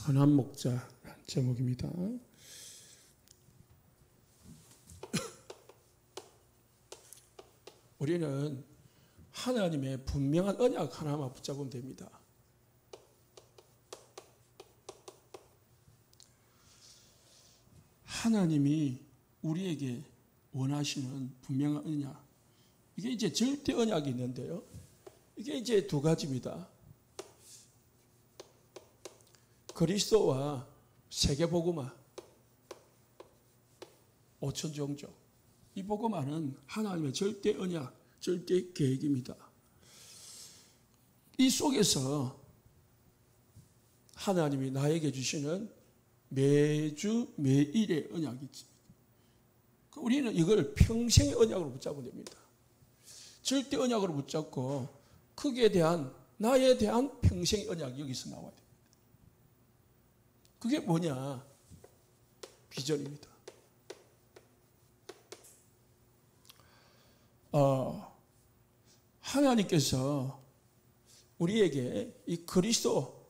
선한 목자라는 제목입니다. 우리는 하나님의 분명한 언약 하나만 붙잡으면 됩니다. 하나님이 우리에게 원하시는 분명한 언약, 이게 이제 절대 언약이 있는데요. 이게 이제 두 가지입니다. 그리스도와 세계복음화, 오천종족. 이 복음화는 하나님의 절대 언약, 절대 계획입니다. 이 속에서 하나님이 나에게 주시는 매주 매일의 언약이 있습니다. 우리는 이걸 평생의 언약으로 붙잡으면 됩니다. 절대 언약으로 붙잡고 거기에 대한 나에 대한 평생의 언약이 여기서 나와야 됩니다. 그게 뭐냐? 비전입니다. 하나님께서 우리에게 이 그리스도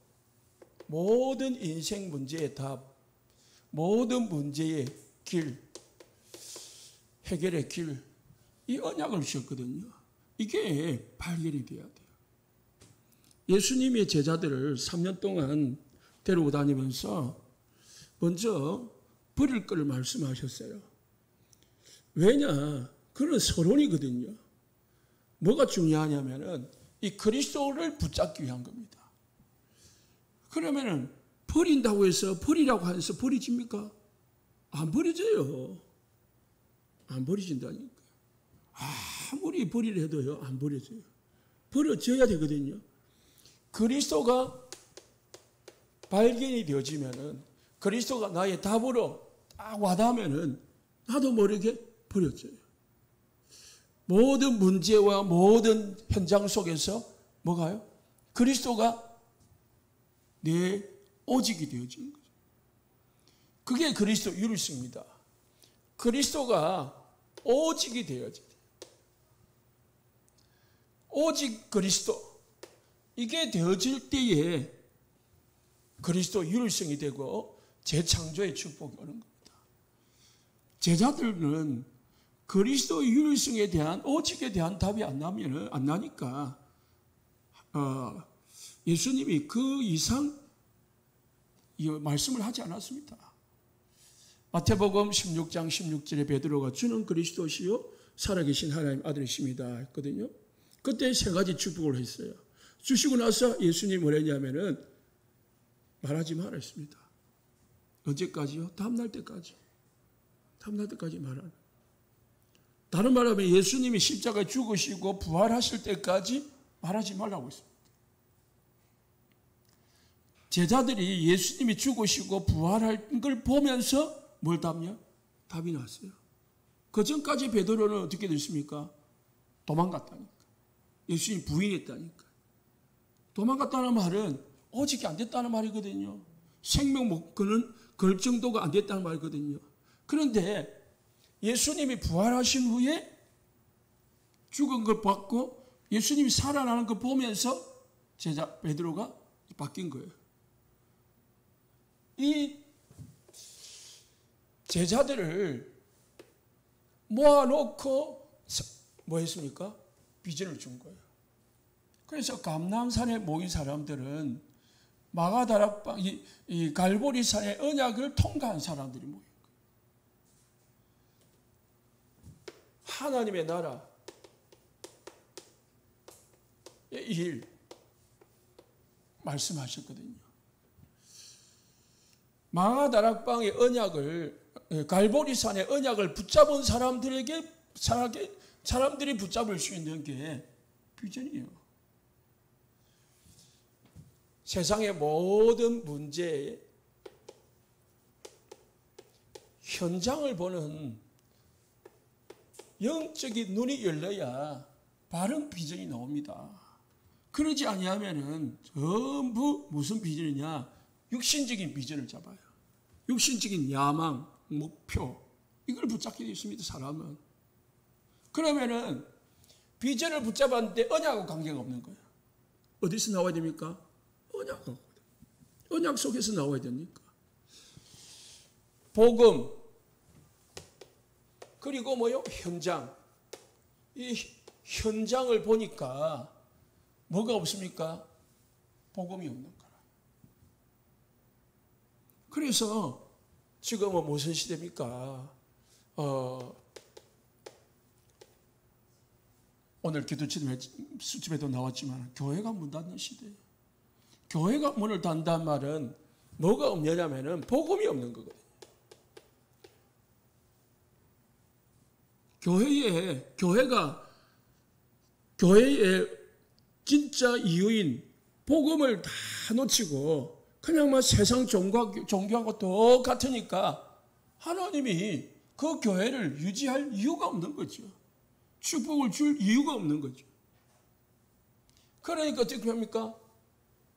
모든 인생 문제의 답, 모든 문제의 길, 해결의 길, 이 언약을 주셨거든요. 이게 발견이 돼야 돼요. 예수님의 제자들을 3년 동안 데리고 다니면서 먼저 버릴 걸 말씀하셨어요. 왜냐? 그런 서론이거든요. 뭐가 중요하냐면은 이 그리스도를 붙잡기 위한 겁니다. 그러면은 버린다고 해서 버리라고 해서 버리집니까? 안 버려져요. 안 버려진다니까. 아무리 버리려 해도요, 안 버려져요. 버려져야 되거든요. 그리스도가 발견이 되어지면은, 그리스도가 나의 답으로 딱 와닿으면은 나도 모르게 버려져요. 모든 문제와 모든 현장 속에서 뭐가요? 그리스도가 내 오직이 되어지는 거죠. 그게 그리스도 유일성입니다. 그리스도가 오직이 되어져야 돼요. 오직 그리스도. 이게 되어질 때에 그리스도 유일성이 되고 재창조의 축복이 오는 겁니다. 제자들은 그리스도의 유일성에 대한, 오직에 대한 답이 안 나니까 예수님이 그 이상 말씀을 하지 않았습니다. 마태복음 16장 16절에 베드로가 주는 그리스도시요 살아계신 하나님 아들이십니다 했거든요. 그때 세 가지 축복을 했어요. 주시고 나서 예수님이 뭐라 했냐면은 말하지 말아 했습니다. 언제까지요? 다음날 때까지. 다음날 때까지 말하는. 다른 말하면 예수님이 십자가에 죽으시고 부활하실 때까지 말하지 말라고 했습니다. 제자들이 예수님이 죽으시고 부활할 걸 보면서 뭘 답냐? 답이 나왔어요. 그 전까지 베드로는 어떻게 됐습니까? 도망갔다니까. 예수님 부인했다니까. 도망갔다는 말은 오직이 안 됐다는 말이거든요. 생명 못 걸 정도가 안 됐다는 말이거든요. 그런데 예수님이 부활하신 후에 죽은 걸 받고 예수님이 살아나는 걸 보면서 제자 베드로가 바뀐 거예요. 이 제자들을 모아놓고 뭐 했습니까? 비전을 준 거예요. 그래서 감람산에 모인 사람들은 마가다락방, 이 갈보리산의 언약을 통과한 사람들이 모인 거예요. 하나님의 나라의 일 말씀하셨거든요. 마가다락방의 언약을, 갈보리산의 언약을 붙잡은 사람들이 붙잡을 수 있는 게 비전이에요. 세상의 모든 문제의 현장을 보는 영적인 눈이 열려야 바른 비전이 나옵니다. 그러지 아니하면은 전부 무슨 비전이냐? 육신적인 비전을 잡아요. 육신적인 야망, 목표, 이걸 붙잡게 되어 있습니다, 사람은. 그러면은 비전을 붙잡았는데 언약하고 관계가 없는 거예요. 어디서 나와야 됩니까? 언약하고. 언약 속에서 나와야 됩니까? 복음, 그리고 뭐요? 현장. 이 현장을 보니까 뭐가 없습니까? 복음이 없는 거라. 그래서 지금은 무슨 시대입니까? 오늘 기도집에도 나왔지만 교회가 문 닫는 시대예요. 교회가 문을 닫는다는 말은 뭐가 없냐면은 복음이 없는 거거든요. 교회의 진짜 이유인 복음을 다 놓치고 그냥 막 세상 종교하고 똑같으니까 하나님이 그 교회를 유지할 이유가 없는 거죠. 축복을 줄 이유가 없는 거죠. 그러니까 어떻게 합니까?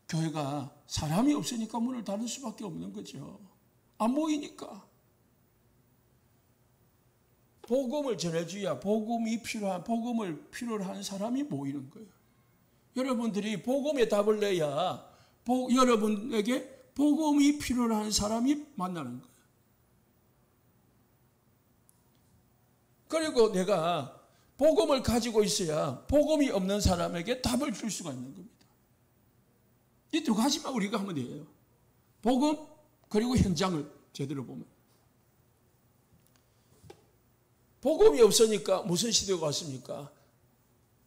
교회가 사람이 없으니까 문을 닫을 수밖에 없는 거죠. 안 보이니까. 복음을 전해줘야 복음을 필요로 하는 사람이 모이는 거예요. 여러분들이 복음에 답을 내야 여러분에게 복음이 필요로 하는 사람이 만나는 거예요. 그리고 내가 복음을 가지고 있어야 복음이 없는 사람에게 답을 줄 수가 있는 겁니다. 이 두 가지만 우리가 하면 돼요. 복음 그리고 현장을 제대로 보면. 복음이 없으니까 무슨 시대가 왔습니까?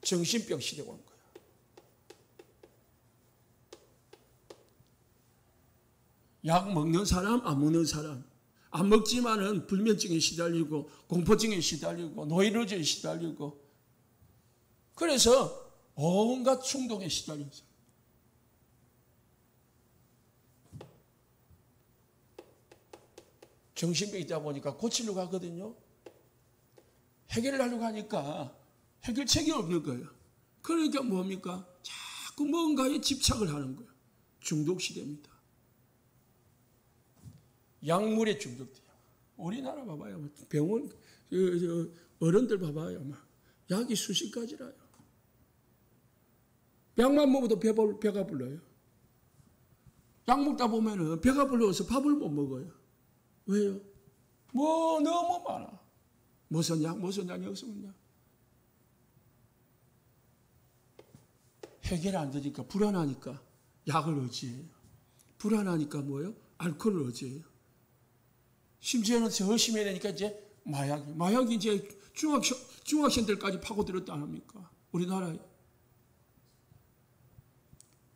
정신병 시대가 온 거예요. 약 먹는 사람, 안 먹는 사람. 안 먹지만은 불면증에 시달리고 공포증에 시달리고 노이로제에 시달리고 그래서 온갖 충동에 시달렸어요. 정신병이다 보니까 고치려고 하거든요. 해결을 하려고 하니까 해결책이 없는 거예요. 그러니까 뭡니까? 자꾸 뭔가에 집착을 하는 거예요. 중독 시대입니다. 약물에 중독돼요. 우리나라 봐봐요. 병원, 어른들 봐봐요. 막 약이 수십 가지라요. 약만 먹어도 배가 불러요. 약 먹다 보면은 배가 불러서 밥을 못 먹어요. 왜요? 뭐 너무 많아. 무슨 약, 여기서 먹냐. 해결 안 되니까 불안하니까 약을 의지해요. 불안하니까 뭐예요? 알코올을 의지해요. 심지어는 더 심해지니까 이제 마약이 이제 중학생들까지 파고들었다 안 합니까? 우리나라에.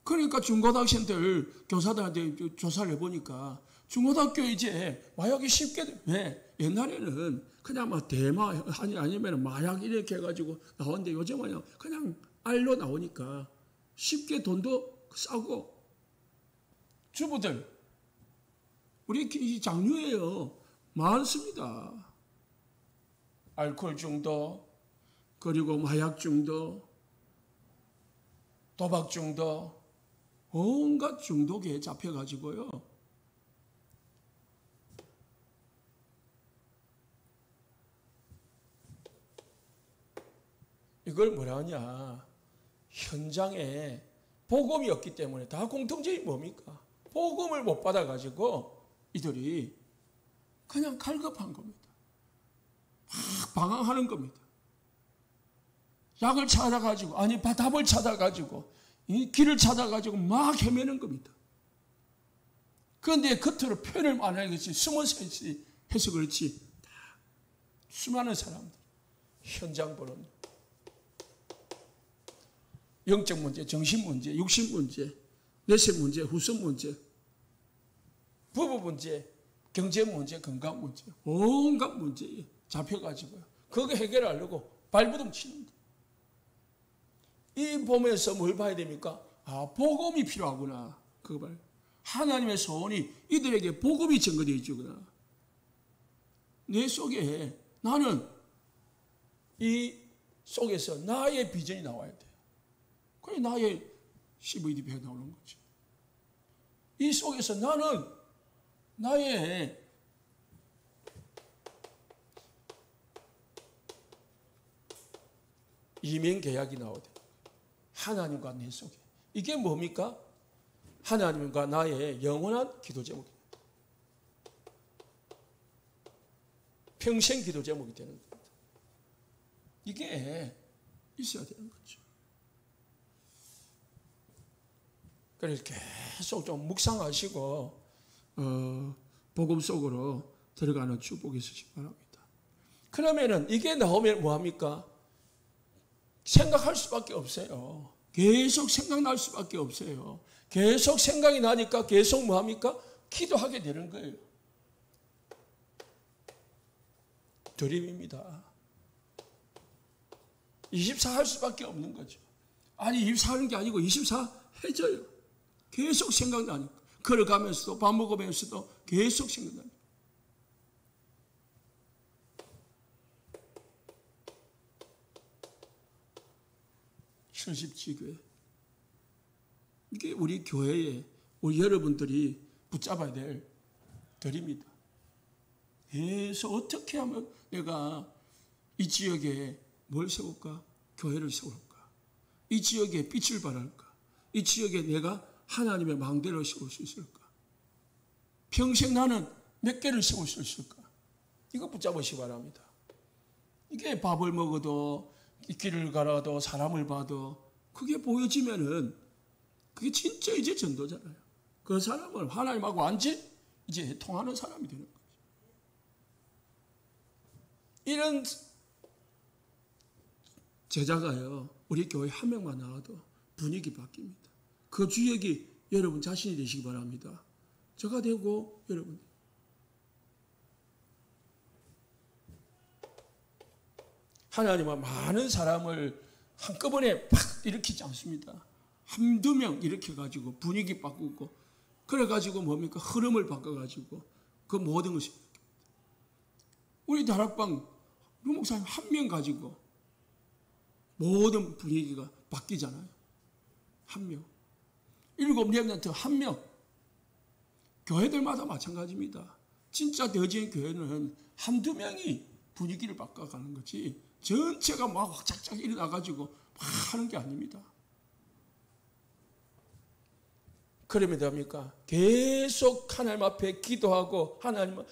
그러니까 중고등학생들 교사들한테 조사를 해보니까 중고등학교 이제 마약이 쉽게, 왜? 옛날에는 그냥 막 대마, 아니면 마약 이렇게 해가지고 나오는데 요즘은 그냥 알로 나오니까 쉽게 돈도 싸고. 주부들, 우리 이 장류예요. 많습니다. 알코올 중독, 그리고 마약 중독, 도박 중독, 온갖 중독에 잡혀가지고요. 이걸 뭐라 하냐. 현장에 복음이 없기 때문에 다 공통점이 뭡니까? 복음을 못 받아가지고 이들이 그냥 갈급한 겁니다. 막 방황하는 겁니다. 약을 찾아가지고, 답을 찾아가지고, 이 길을 찾아가지고 막 헤매는 겁니다. 그런데 겉으로 표현을 안 하겠지, 숨어서 해서 그렇지, 다 수많은 사람들, 현장 보는 영적 문제, 정신 문제, 육신 문제, 내세 문제, 후손 문제, 부부 문제, 경제 문제, 건강 문제, 온갖 문제에 잡혀가지고요. 그거 해결하려고 발버둥 치는 거예요. 이 보면서 뭘 봐야 됩니까? 복음이 필요하구나. 그거 봐요. 하나님의 소원이 이들에게 복음이 증거되어 있구나. 내 속에 나는 이 속에서 나의 비전이 나와야 돼요. 그게 나의 CVDP가 나오는 거죠. 이 속에서 나는 나의 이민 계약이 나와야 돼요. 하나님과 내 속에. 이게 뭡니까? 하나님과 나의 영원한 기도 제목입니다. 평생 기도 제목이 되는 겁니다. 이게 있어야 되는 거죠. 그래서 계속 좀 묵상하시고 복음 속으로 들어가는 축복이 있으시기 바랍니다. 그러면은 이게 나오면 뭐합니까? 생각할 수밖에 없어요. 계속 생각날 수밖에 없어요. 계속 생각이 나니까 계속 뭐합니까? 기도하게 되는 거예요. 드림입니다. 24 할 수밖에 없는 거죠. 아니 24 하는 게 아니고 24 해져요. 계속 생각나니까. 걸어가면서도 밥 먹으면서도 계속 생각나니까. 실십지교회. 이게 우리 교회에 우리 여러분들이 붙잡아야 될 들입니다. 계속 어떻게 하면 내가 이 지역에 뭘 세울까? 교회를 세울까? 이 지역에 빛을 발할까? 이 지역에 내가 하나님의 망대를 세울 수 있을까? 평생 나는 몇 개를 세울 수 있을까? 이거 붙잡으시기 바랍니다. 이게 밥을 먹어도 길을 가라도 사람을 봐도 그게 보여지면은 그게 진짜 이제 전도잖아요. 그 사람은 하나님하고 완전 이제 통하는 사람이 되는 거죠. 이런 제자가요, 우리 교회 한 명만 나와도 분위기 바뀝니다. 그 주역이 여러분 자신이 되시기 바랍니다. 저가 되고 여러분. 하나님은 많은 사람을 한꺼번에 팍 일으키지 않습니다. 한두 명 일으켜가지고 분위기 바꾸고 그래가지고 뭡니까? 흐름을 바꿔가지고 그 모든 것이 우리 다락방 루 목사님 한 명 가지고 모든 분위기가 바뀌잖아요. 한 명. 7 렘넌트 한 명. 교회들마다 마찬가지입니다. 진짜 되어진 교회는 한두 명이 분위기를 바꿔가는 거지 전체가 막 착착 일어나가지고 막 하는 게 아닙니다. 그러면 됩니까? 계속 하나님 앞에 기도하고 하나님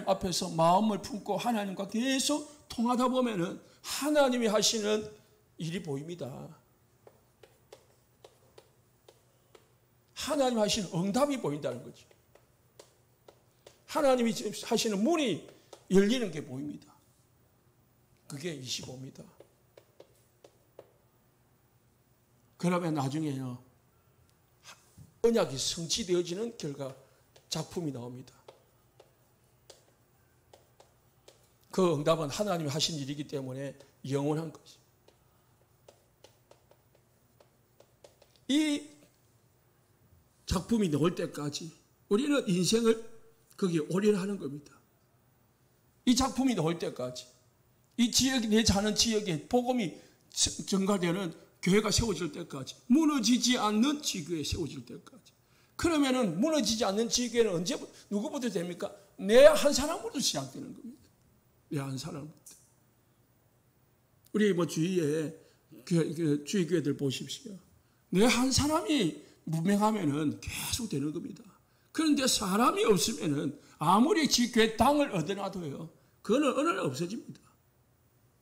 앞에서 마음을 품고 하나님과 계속 통하다 보면은 하나님이 하시는 일이 보입니다. 하나님 하시는 응답이 보인다는 거죠. 하나님이 하시는 문이 열리는 게 보입니다. 그게 25입니다. 그러면 나중에요. 언약이 성취되어지는 결과 작품이 나옵니다. 그 응답은 하나님이 하신 일이기 때문에 영원한 것이. 이 작품이 나올 때까지 우리는 인생을 거기에 올인하는 겁니다. 이 작품이 나올 때까지 이 지역이 내 사는 지역에 복음이 증가되는 교회가 세워질 때까지 무너지지 않는 지교회 세워질 때까지 그러면은 무너지지 않는 지교회는 언제 누구부터 됩니까? 내 한 사람부터 시작되는 겁니다. 내 한 사람부터. 우리 주위에 주위교회들 보십시오. 내 한 사람이 무명하면은 계속 되는 겁니다. 그런데 사람이 없으면은 아무리 지교회 당을 얻어놔도요, 그거는 어느 날 없어집니다.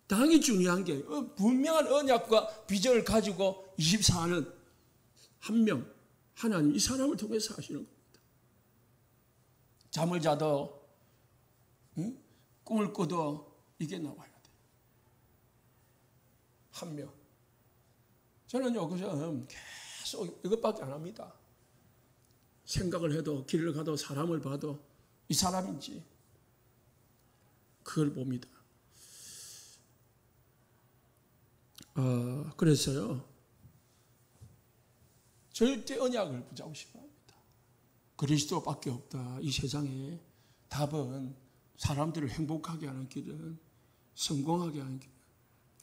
당이 중요한 게 분명한 언약과 비전을 가지고 24는 한 명, 하나님 이 사람을 통해서 하시는 겁니다. 잠을 자도 꿈을 꿔도 이게 나와야 돼. 한 명. 저는 여기서 계속 이것밖에 안 합니다. 생각을 해도 길을 가도 사람을 봐도 이 사람인지 그걸 봅니다. 그래서요, 절대 언약을 붙잡으시기 바랍니다. 그리스도밖에 없다. 이 세상에 답은 사람들을 행복하게 하는 길은 성공하게 하는 길.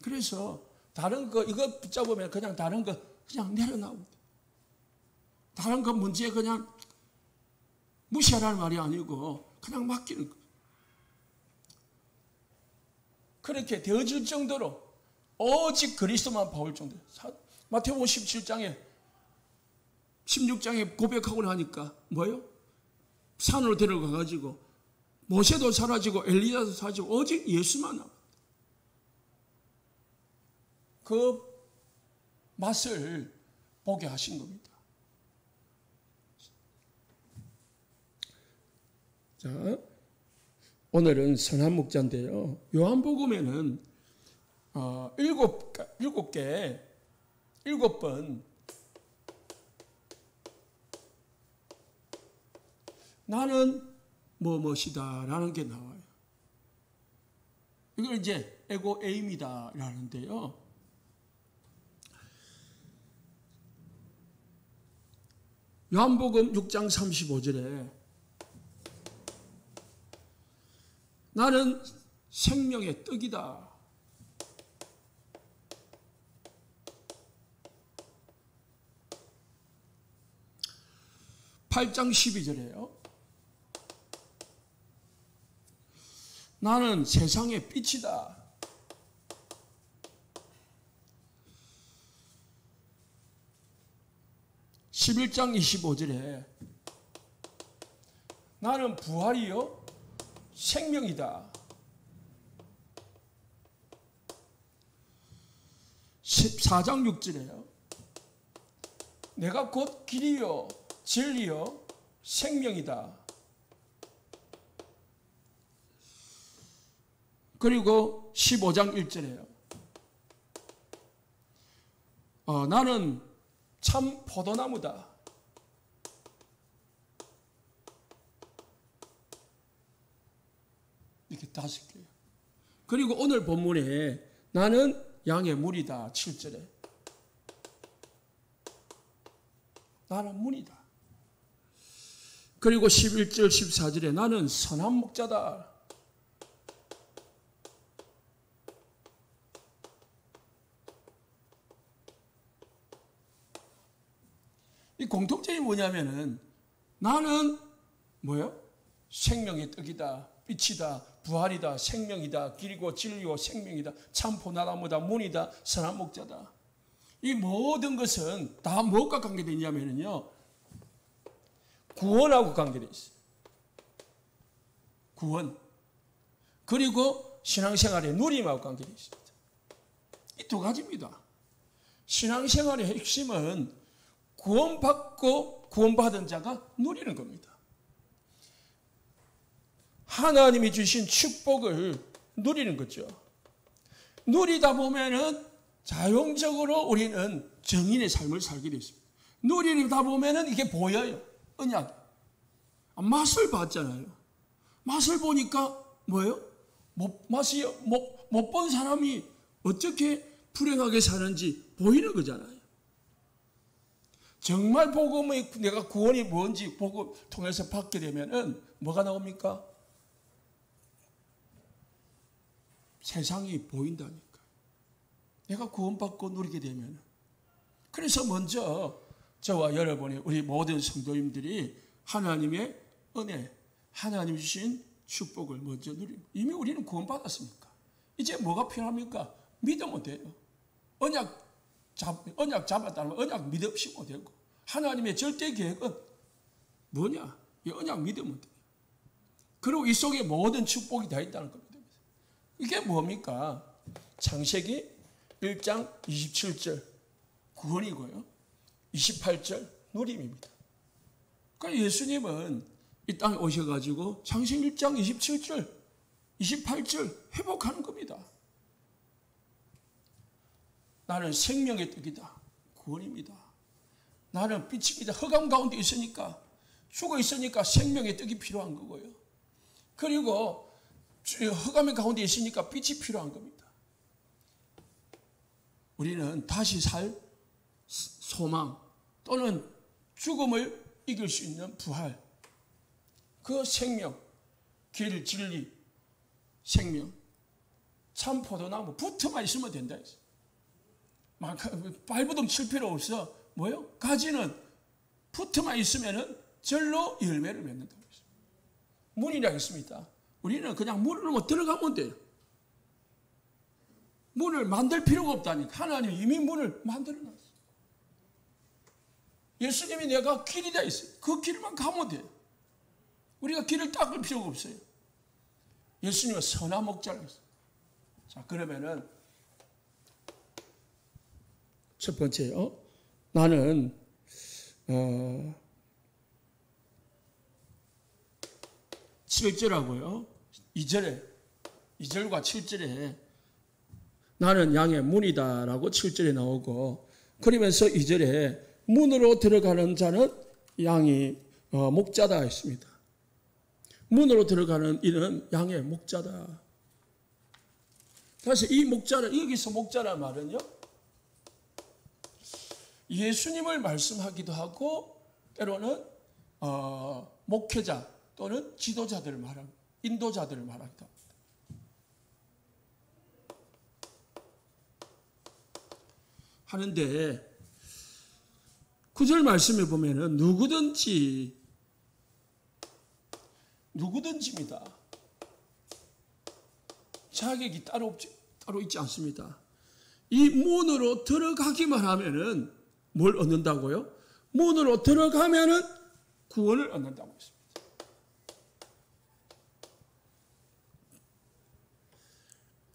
그래서 다른 거 이거 붙잡으면 그냥 다른 거 그냥 내려놔옵니다. 다른 거 문제 그냥 무시하라는 말이 아니고 그냥 맡기는 거예요. 그렇게 되어질 정도로 오직 그리스도만 봐올 정도. 마태복음 17장에 16장에 고백하고 나니까 뭐요? 산으로 데려가가지고 모세도 사라지고 엘리야도 사라지고 오직 예수만 남았다. 그 맛을 보게 하신 겁니다. 자, 오늘은 선한 목자인데요. 요한복음에는 7번 나는 무엇이다라는 게 나와요. 이걸 이제 에고 에임이다라는데요. 요한복음 6장 35절에 나는 생명의 떡이다. 8장 12절에요. 나는 세상의 빛이다. 11장 25절에 나는 부활이요 생명이다. 14장 6절에요. 내가 곧 길이요 진리요 생명이다. 그리고 15장 1절에요. 나는 참 포도나무다. 이렇게 5개요. 그리고 오늘 본문에 나는 양의 물이다. 7절에 나는 문이다. 그리고 11절 14절에 나는 선한 목자다. 이 공통점이 뭐냐면은 나는 뭐요? 생명의 떡이다. 빛이다. 부활이다. 생명이다. 길이고 진리고 생명이다. 참 포도나무다. 문이다. 선한 목자다. 이 모든 것은 다 무엇과 관계되어 있냐면요. 구원하고 관계되어 있어요. 구원. 그리고 신앙생활의 누림하고 관계되어 있습니다. 이 두 가지입니다. 신앙생활의 핵심은 구원받고 구원받은 자가 누리는 겁니다. 하나님이 주신 축복을 누리는 거죠. 누리다 보면은 자연적으로 우리는 정인의 삶을 살게 됐습니다. 누리다 보면은 이게 보여요. 언약. 맛을 봤잖아요. 맛을 보니까 뭐예요? 못 본 사람이 어떻게 불행하게 사는지 보이는 거잖아요. 정말 복음의 내가 구원이 뭔지 복음 통해서 받게 되면은 뭐가 나옵니까? 세상이 보인다니까. 내가 구원받고 누리게 되면. 그래서 먼저 저와 여러분이 우리 모든 성도님들이 하나님의 은혜, 하나님 주신 축복을 먼저 누립니다. 이미 우리는 구원받았습니까? 이제 뭐가 필요합니까? 믿으면 돼요. 언약 잡았다면 언약 믿으시 못되고 하나님의 절대 계획은 뭐냐? 이 언약 믿으면 돼요. 그리고 이 속에 모든 축복이 다 있다는 겁니다. 이게 뭡니까? 창세기 1장 27절 구원이고요. 28절 누림입니다. 그러니까 예수님은 이 땅에 오셔가지고 창세기 1장 27절, 28절 회복하는 겁니다. 나는 생명의 떡이다. 구원입니다. 나는 빛입니다. 흑암 가운데 있으니까 죽어 있으니까 생명의 떡이 필요한 거고요. 그리고 흑암의 가운데 있으니까 빛이 필요한 겁니다. 우리는 다시 살 소망 또는 죽음을 이길 수 있는 부활, 그 생명, 길, 진리, 생명, 참 포도나무 붙어만 있으면 된다 했어요. 막 발버둥 칠 필요 없어. 뭐요? 가지는 붙어만 있으면은 절로 열매를 맺는다고 했어요. 문이라고 했습니다. 우리는 그냥 문으로 들어가면 돼요. 문을 만들 필요가 없다니까. 하나님이 이미 문을 만들어 놨어요. 예수님이 내가 길이 다 있어요. 그 길만 가면 돼요. 우리가 길을 닦을 필요가 없어요. 예수님은 선한 목자라고 했어요. 자, 그러면은 첫 번째요. 나는 7절하고요. 2절과 7절에 나는 양의 문이다라고 7절에 나오고, 그러면서 2절에 문으로 들어가는 자는 양이 목자다 했습니다. 문으로 들어가는 이는 양의 목자다. 그래서 이 목자는, 여기서 목자란 말은요, 예수님을 말씀하기도 하고 때로는 목회자 또는 지도자들을 말하고 인도자들을 말하기도 합니다. 하는데 9절 말씀에 보면은 누구든지입니다. 자격이 따로 있지 않습니다. 이 문으로 들어가기만 하면은 뭘 얻는다고요? 문으로 들어가면은 구원을 얻는다고 했습니다.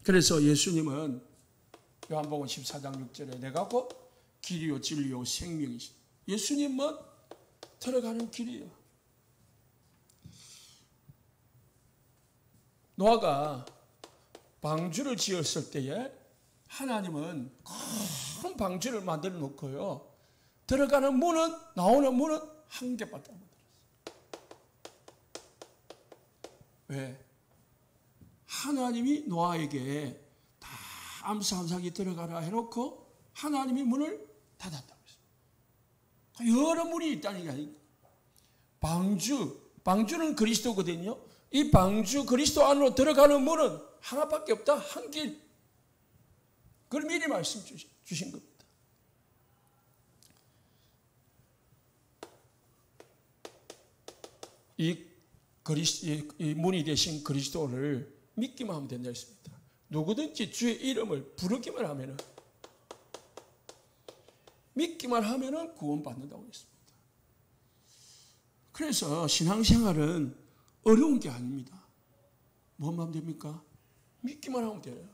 그래서 예수님은 요한복음 14장 6절에 내가 곧 길이요 진리요 생명이시. 예수님은 들어가는 길이에요. 노아가 방주를 지었을 때에 하나님은 큰 방주를 만들어 놓고요, 들어가는 문은, 나오는 문은 한 개밖에 안 만들었어요. 왜? 하나님이 노아에게 다 암사암사기 들어가라 해놓고 하나님이 문을 닫았다고 했어요. 여러 문이 있다는 게 아니고, 방주는 그리스도거든요. 이 방주 그리스도 안으로 들어가는 문은 하나밖에 없다. 한 길. 그걸 미리 말씀 주신 겁니다. 이 문이 되신 그리스도를 믿기만 하면 된다 했습니다. 누구든지 주의 이름을 부르기만 하면은, 믿기만 하면은 구원받는다고 했습니다. 그래서 신앙생활은 어려운 게 아닙니다. 뭐만 하면 됩니까? 믿기만 하면 돼요.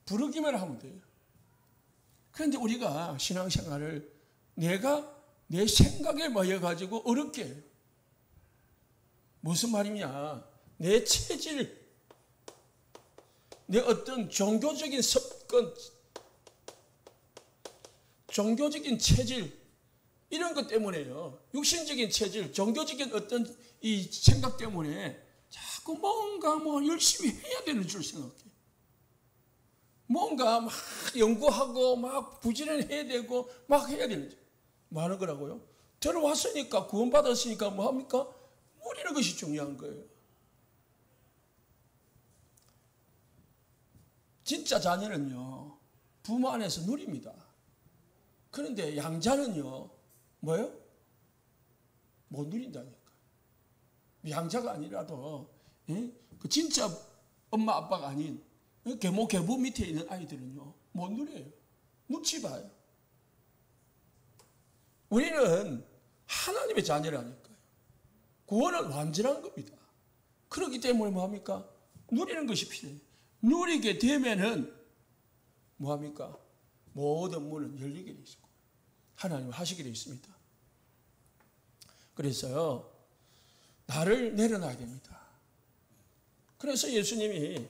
부르기만 하면 돼요. 그런데 우리가 신앙생활을 내가 내 생각에 모여가지고 어렵게 해요. 무슨 말이냐? 내 체질, 내 어떤 종교적인 습관, 종교적인 체질, 이런 것 때문에요. 육신적인 체질, 종교적인 어떤 이 생각 때문에 자꾸 뭔가 열심히 해야 되는 줄 생각해. 뭔가 막 연구하고 막 부지런해야 되고 막 해야 되는 줄. 뭐 하는 거라고요? 들어왔으니까, 구원받았으니까 뭐 합니까? 누리는 것이 중요한 거예요. 진짜 자녀는요, 부모 안에서 누립니다. 그런데 양자는요, 뭐예요? 못 누린다니까. 양자가 아니라도, 그 진짜 엄마 아빠가 아닌 계모 계부 밑에 있는 아이들은요, 못 누려요. 눈치 봐요. 우리는 하나님의 자녀라니까요. 구원은 완전한 겁니다. 그렇기 때문에 뭐합니까? 누리는 것이 필요해요. 누리게 되면은 뭐합니까? 모든 문은 열리게 되어 있고 하나님은 하시게 되어 있습니다. 그래서요, 나를 내려놔야 됩니다. 그래서 예수님이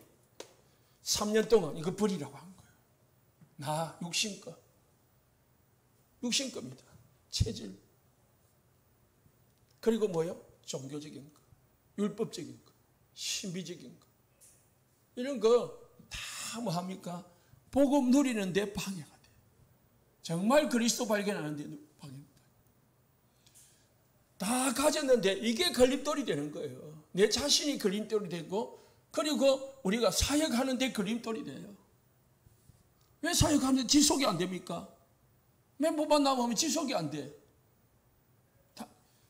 3년 동안 이거 버리라고 한 거예요. 나 육신껏. 육신껏입니다. 체질. 그리고 뭐요? 종교적인 거, 율법적인 거, 신비적인 거. 이런 거 다 뭐합니까? 복음 누리는데 방해가 돼요. 정말 그리스도 발견하는데 방해입니다. 다 가졌는데 이게 걸림돌이 되는 거예요. 내 자신이 걸림돌이 되고, 그리고 우리가 사역하는데 걸림돌이 돼요. 왜 사역하는데 지속이 안 됩니까? 멤버만 나오면 지속이 안 돼.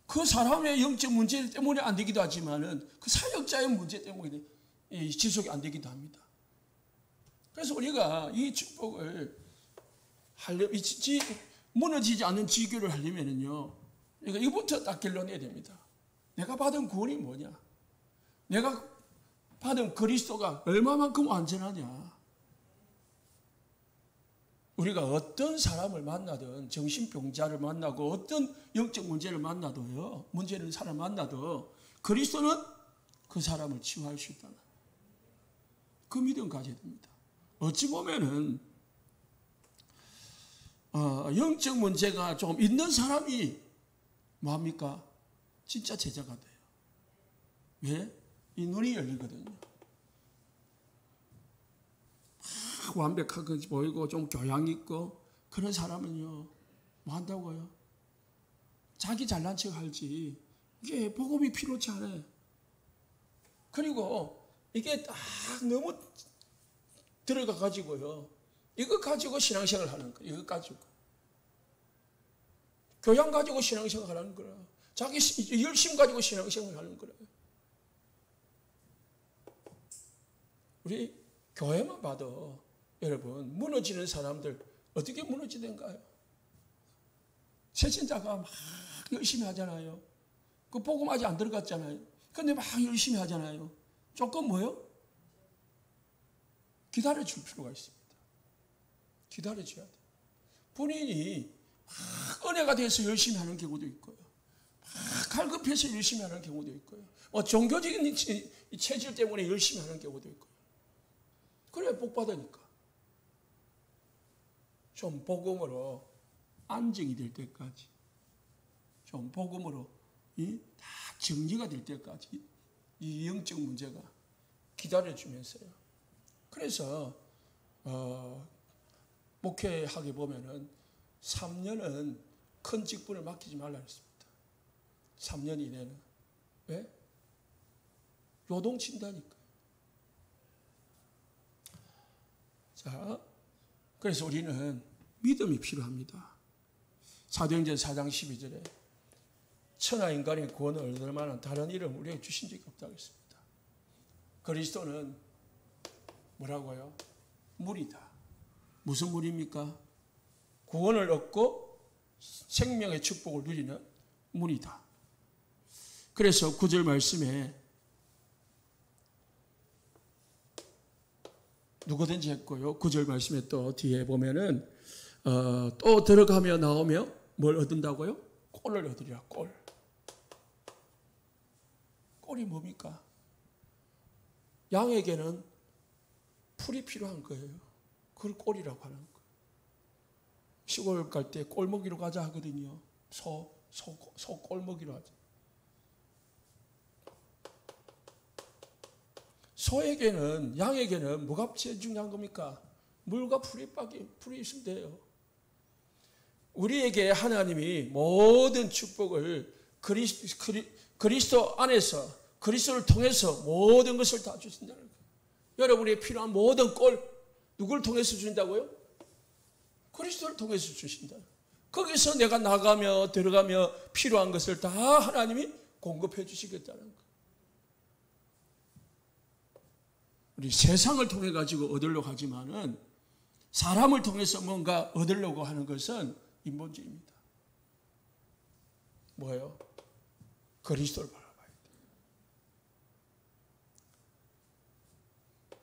그 사람의 영적 문제 때문에 안 되기도 하지만은 그 사역자의 문제 때문에 지속이 안 되기도 합니다. 그래서 우리가 이 축복을 무너지지 않는 지교를 하려면요, 그러니까 이것부터 딱 결론내야 됩니다. 내가 받은 구원이 뭐냐? 내가 받은 그리스도가 얼마만큼 완전하냐? 우리가 어떤 사람을 만나든, 정신병자를 만나고 어떤 영적 문제를 만나도요, 문제 있는 사람을 만나도 그리스도는 그 사람을 치유할 수 있다. 그 믿음 가져야 됩니다. 어찌 보면은 영적 문제가 좀 있는 사람이 뭐합니까? 진짜 제자가 돼요. 왜? 이 눈이 열리거든요. 막 완벽하게 보이고 좀 교양 있고 그런 사람은요, 뭐 한다고요? 자기 잘난 척 할지 이게 복음이 필요치 않아요. 그리고 이게 딱 너무 들어가 가지고요, 이거 가지고 신앙생활 하는 거예요. 이거 가지고 교양 가지고 신앙생활 하는 거예요. 자기 열심 가지고 신앙생활 하는 거예요. 우리 교회만 봐도 여러분, 무너지는 사람들 어떻게 무너지던가요? 세신자가 막 열심히 하잖아요. 그 복음 아직 안 들어갔잖아요. 근데 막 열심히 하잖아요. 조금 뭐요? 기다려줄 필요가 있습니다. 기다려줘야 돼요. 본인이 막 은혜가 돼서 열심히 하는 경우도 있고요, 막 갈급해서 열심히 하는 경우도 있고요, 종교적인 체질 때문에 열심히 하는 경우도 있고요. 그래, 복 받으니까. 좀 복음으로 안정이 될 때까지, 좀 복음으로 다 정리가 될 때까지 이 영적 문제가 기다려주면서요. 그래서 목회하게 보면은 3년은 큰 직분을 맡기지 말라 했습니다. 3년 이내는. 왜? 요동친다니까. 자, 그래서 우리는 믿음이 필요합니다. 사도행전 4장 12절에 천하 인간의 구원을 얻을 만한 다른 이름 우리에게 주신 적이 없다고 했습니다. 그리스도는 뭐라고요? 물이다. 무슨 물입니까? 구원을 얻고 생명의 축복을 누리는 물이다. 그래서 9절 말씀에 누구든지 했고요. 9절 말씀에 또 뒤에 보면은 또 들어가며 나오며 뭘 얻는다고요? 꼴을 얻으리라. 꼴. 꼴이 뭡니까? 양에게는 풀이 필요한 거예요. 그걸 꼴이라고 하는 거예요. 시골 갈 때 꼴 먹이러 가자 하거든요. 소 꼴 먹이러 가자. 소에게는, 양에게는 뭐가 제일 중요한 겁니까? 물과 풀이 있으면 돼요. 우리에게 하나님이 모든 축복을 그리스도 안에서, 그리스도를 통해서 모든 것을 다 주신다는 거예요. 여러분이 필요한 모든 꼴, 누굴 통해서 주신다고요? 그리스도를 통해서 주신다. 거기서 내가 나가며 들어가며 필요한 것을 다 하나님이 공급해 주시겠다는 거예요. 우리 세상을 통해 가지고 얻으려고 하지만은 사람을 통해서 뭔가 얻으려고 하는 것은 인본주의입니다. 뭐예요? 그리스도를 바라봐야 돼요.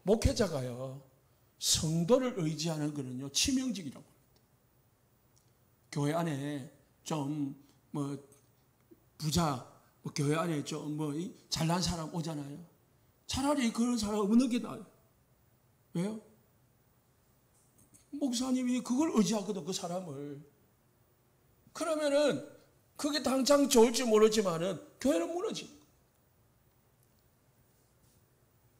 목회자가요, 성도를 의지하는 거는요, 치명적이라고 합니다. 교회 안에 좀 부자, 교회 안에 좀 잘난 사람 오잖아요. 차라리 그런 사람 없는 게 나아요. 왜요? 목사님이 그걸 의지하거든, 그 사람을. 그러면은 그게 당장 좋을지 모르지만은 교회는 무너집니다.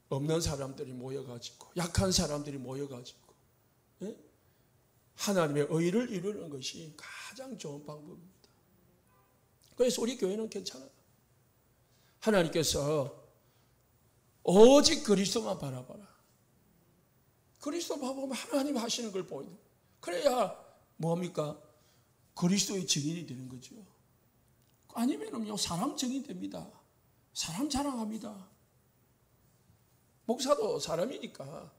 없는 사람들이 모여가지고, 약한 사람들이 모여가지고, 예? 하나님의 의를 이루는 것이 가장 좋은 방법입니다. 그래서 우리 교회는 괜찮아요. 하나님께서 오직 그리스도만 바라봐라. 그리스도 바라보면 하나님 하시는 걸 보이는. 그래야 뭡니까? 그리스도의 증인이 되는 거죠. 아니면요, 사람 증인 됩니다. 사람 자랑합니다. 목사도 사람이니까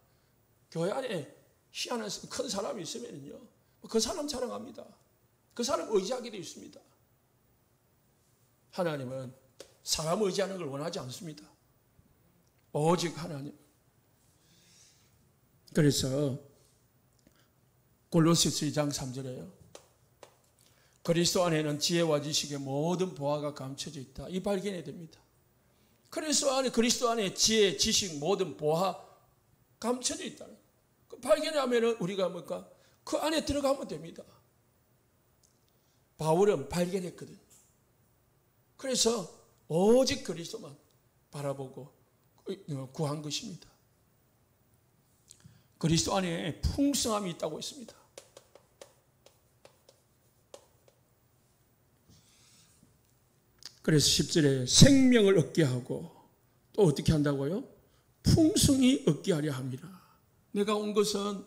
교회 안에 희한한 큰 사람이 있으면요, 그 사람 자랑합니다. 그 사람 의지하게 되어 있습니다. 하나님은 사람 의지하는 걸 원하지 않습니다. 오직 하나님. 그래서 골로새서 2장 3절에요. 그리스도 안에는 지혜와 지식의 모든 보화가 감춰져 있다. 이 발견이 됩니다. 그리스도 안에 지혜, 지식, 모든 보화 감춰져 있다는 그 발견하면 우리가 뭘까? 그 안에 들어가면 됩니다. 바울은 발견했거든요. 그래서 오직 그리스도만 바라보고 구한 것입니다. 그리스도 안에 풍성함이 있다고 했습니다. 그래서 10절에 생명을 얻게 하고 또 어떻게 한다고요? 풍성히 얻게 하려 합니다. 내가 온 것은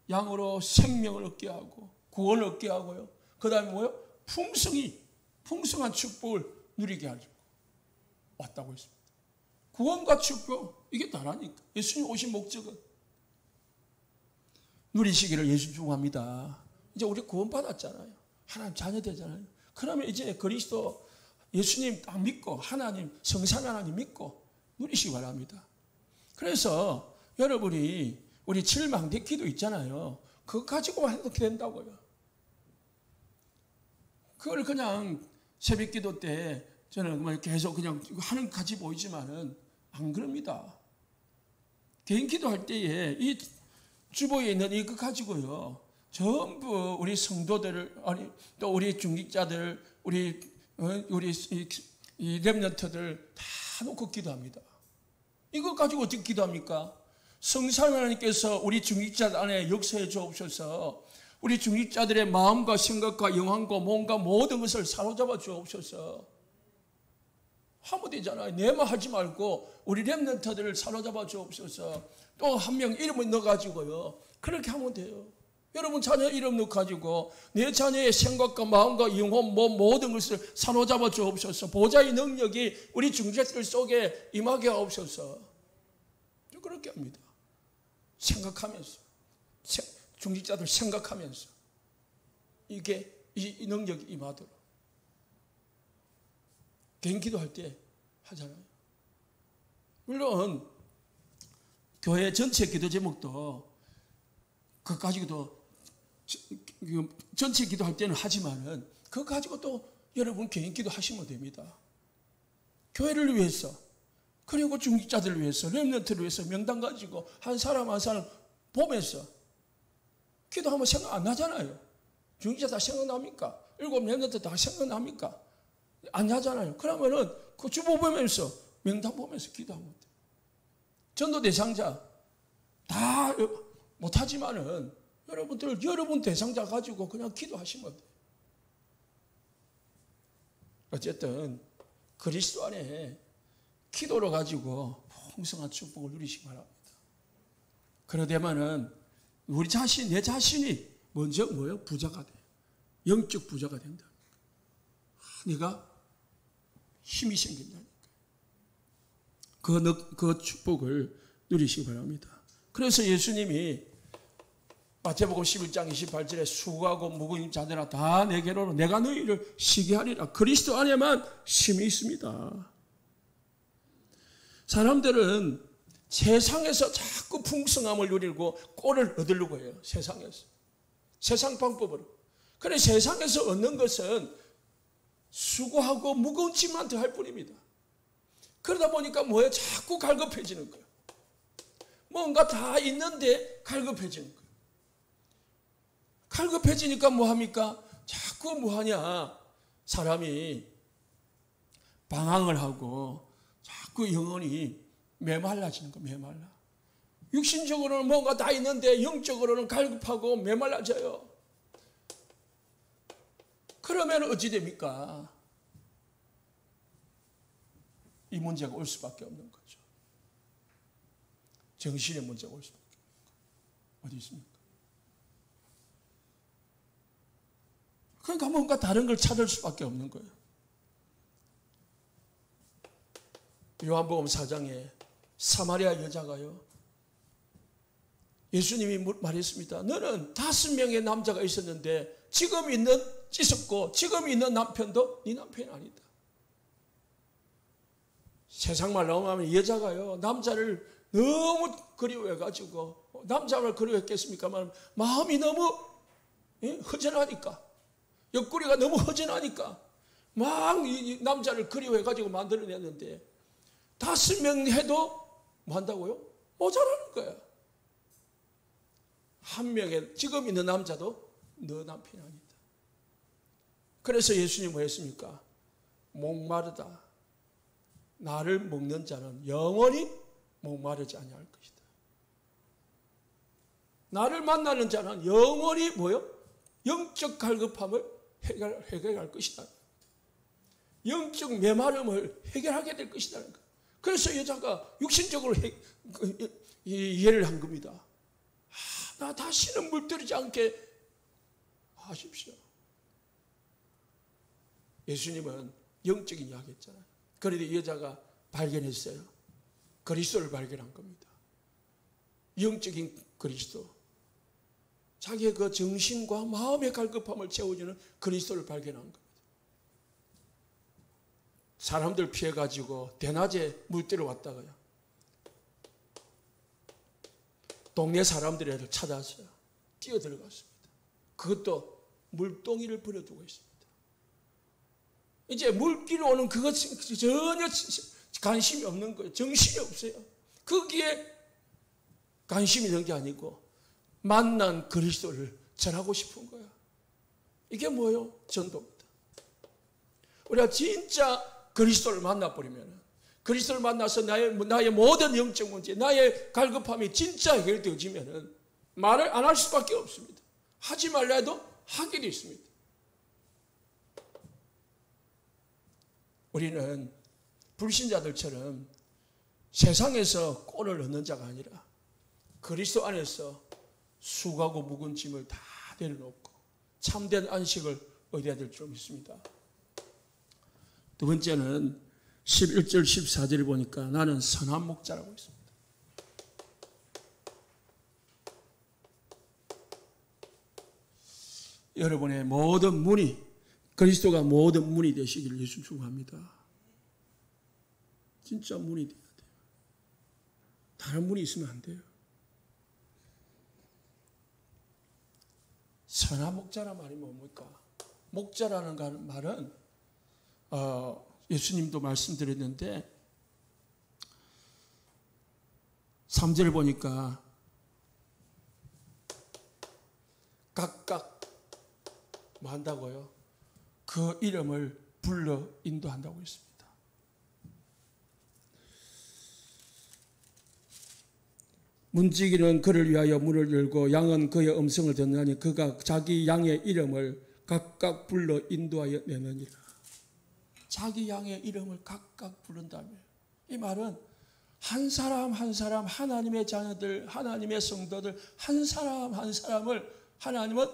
양으로 생명을 얻게 하고 구원을 얻게 하고요. 그 다음에 뭐요? 풍성한 축복을 누리게 하려고 왔다고 했습니다. 구원과 축복 이게 다라니까. 예수님 오신 목적은 누리시기를 예수 축복합니다. 이제 우리 구원 받았잖아요. 하나님 자녀 되잖아요. 그러면 이제 그리스도 예수님 딱 믿고 하나님 성산 하나님 믿고 누리시기 바랍니다. 그래서 여러분이 우리 칠망대 기도 있잖아요. 그거 가지고만 해도 된다고요. 그걸 그냥 새벽 기도 때 저는 계속 그냥 하는 같이 보이지만은 안 그럽니다. 개인 기도할 때에 이 주보에 있는 이거 가지고요. 전부 우리 성도들을 아니 또 우리 중직자들 우리 이 렘넌트들 다 놓고 기도합니다. 이거 가지고 어떻게 기도합니까? 성삼위 하나님께서 우리 중직자들 안에 역사해 주옵소서. 우리 중직자들의 마음과 생각과 영혼과 몸과 모든 것을 사로잡아 주옵소서. 하면 되잖아요. 내만 하지 말고 우리 렘넌트들을 사로잡아 주옵소서. 또 한 명 이름을 넣어가지고요. 그렇게 하면 돼요. 여러분 자녀 이름 넣어가지고 내 자녀의 생각과 마음과 영혼, 몸 모든 것을 사로잡아 주옵소서. 보좌의 능력이 우리 중직자들 속에 임하게 하옵소서. 그렇게 합니다. 생각하면서 중직자들 생각하면서 이게 이 능력이 임하도록 개인 기도할 때 하잖아요. 물론 교회 전체 기도 제목도 그거 가지고도 전체 기도할 때는 하지만은 그거 가지고 또 여러분 개인 기도 하시면 됩니다. 교회를 위해서 그리고 중직자들을 위해서 렘넌트를 위해서 명단 가지고 한 사람 한 사람 보면서 기도하면 생각 안 나잖아요. 중직자 다 생각납니까? 7 렘넌트 다 생각납니까? 안 나잖아요. 그러면은 그 주보 보면서 명단 보면서 기도하면 돼요. 전도 대상자 다 못하지만은 여러분 대상자 가지고 그냥 기도하시면 돼요. 어쨌든 그리스도 안에 기도로 가지고 풍성한 축복을 누리시기 바랍니다. 그러되면은 내 자신이 먼저 뭐예요? 부자가 돼. 영적 부자가 된다. 내가 힘이 생긴다니까. 그 축복을 누리시기 바랍니다. 그래서 예수님이 마태복음 11장 28절에 수고하고 무거운 자들아 다 내게로 내가 너희를 쉬게 하리라. 그리스도 안에만 힘이 있습니다. 사람들은 세상에서 자꾸 풍성함을 누리고 꼴을 얻으려고 해요. 세상에서. 세상 방법으로. 그래 세상에서 얻는 것은 수고하고 무거운 짐만 더 할 뿐입니다. 그러다 보니까 뭐예요? 자꾸 갈급해지는 거예요. 뭔가 다 있는데 갈급해지는 거예요. 갈급해지니까 뭐합니까? 자꾸 뭐하냐? 사람이 방황을 하고 자꾸 영혼이 메말라지는 거예요. 메말라. 육신적으로는 뭔가 다 있는데 영적으로는 갈급하고 메말라져요. 그러면 어찌 됩니까? 이 문제가 올 수밖에 없는 거죠. 정신의 문제가 올 수밖에 없는 거예요. 어디 있습니까? 그러니까 뭔가 다른 걸 찾을 수밖에 없는 거예요. 요한복음 4장에 사마리아 여자가요. 예수님이 말했습니다. 너는 5명의 남자가 있었는데 지금 있는 남편도 네 남편이 아니다. 세상 말로 하면 여자가요, 남자를 너무 그리워해가지고, 남자를 그리워했겠습니까만, 마음이 너무 허전하니까, 옆구리가 너무 허전하니까, 막 이 남자를 그리워해가지고 만들어냈는데, 5명 해도 뭐 한다고요? 모자라는 거야. 한 명의 지금 있는 남자도 너 남편이 아니다. 그래서 예수님이 뭐 했습니까? 목마르다. 나를 먹는 자는 영원히 목마르지 아니할 것이다. 나를 만나는 자는 영원히 뭐요? 영적 갈급함을 해결할 것이다. 영적 메마름을 해결하게 될 것이다. 그래서 여자가 육신적으로 이해를 한 겁니다. 나 다시는 물들이지 않게 하십시오. 예수님은 영적인 이야기 했잖아요. 그런데 이 여자가 발견했어요. 그리스도를 발견한 겁니다. 영적인 그리스도. 자기의 그 정신과 마음의 갈급함을 채워주는 그리스도를 발견한 겁니다. 사람들 피해가지고 대낮에 물들어 왔다가요, 동네 사람들을 찾아서요, 뛰어들어갔습니다. 그것도 물동이를 버려두고 있습니다. 이제 물기로 오는 그것 전혀 관심이 없는 거예요. 정신이 없어요. 거기에 관심이 있는 게 아니고 만난 그리스도를 전하고 싶은 거야. 이게 뭐예요? 전도입니다. 우리가 진짜 그리스도를 만나버리면, 그리스도를 만나서 나의 모든 영적 문제, 나의 갈급함이 진짜 해결되어지면 말을 안 할 수밖에 없습니다. 하지 말라 해도 하게 되어 있습니다. 우리는 불신자들처럼 세상에서 꼴을 얻는 자가 아니라 그리스도 안에서 수고하고 묵은 짐을 다 내려놓고 참된 안식을 얻어야 될 줄 믿습니다. 두 번째는 11절 14절을 보니까 나는 선한 목자라고 있습니다. 여러분의 모든 문이, 그리스도가 모든 문이 되시기를 예수 축원합니다. 진짜 문이 돼야 돼요. 다른 문이 있으면 안 돼요. 선한 목자란 말이 뭡니까? 목자라는 말은 예수님도 말씀드렸는데 3절 보니까 각각 뭐 한다고요? 그 이름을 불러 인도한다고 했습니다. 문지기는 그를 위하여 문을 열고 양은 그의 음성을 듣느니 그가 자기 양의 이름을 각각 불러 인도하여 내느니라. 자기 양의 이름을 각각 부른다며. 이 말은 한 사람 한 사람, 하나님의 자녀들, 하나님의 성도들 한 사람 한 사람을 하나님은,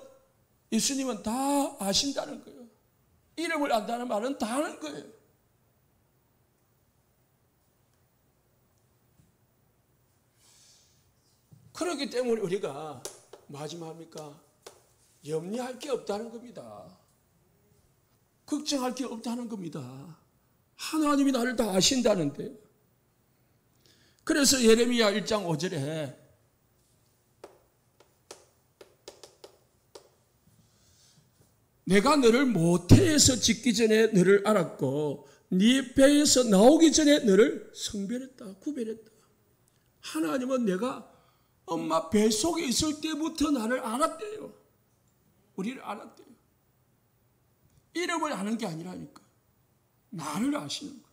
예수님은 다 아신다는 거예요. 이름을 안다는 말은 다 아는 거예요. 그렇기 때문에 우리가 마지막입니까? 염려할 게 없다는 겁니다. 걱정할 게 없다는 겁니다. 하나님이 나를 다 아신다는데. 그래서 예레미야 1장 5절에 내가 너를 모태에서 짓기 전에 너를 알았고 네 배에서 나오기 전에 너를 성별했다, 구별했다. 하나님은 내가 엄마 뱃속에 있을 때부터 나를 알았대요. 우리를 알았대요. 이름을 아는 게 아니라니까. 나를 아시는 거예요.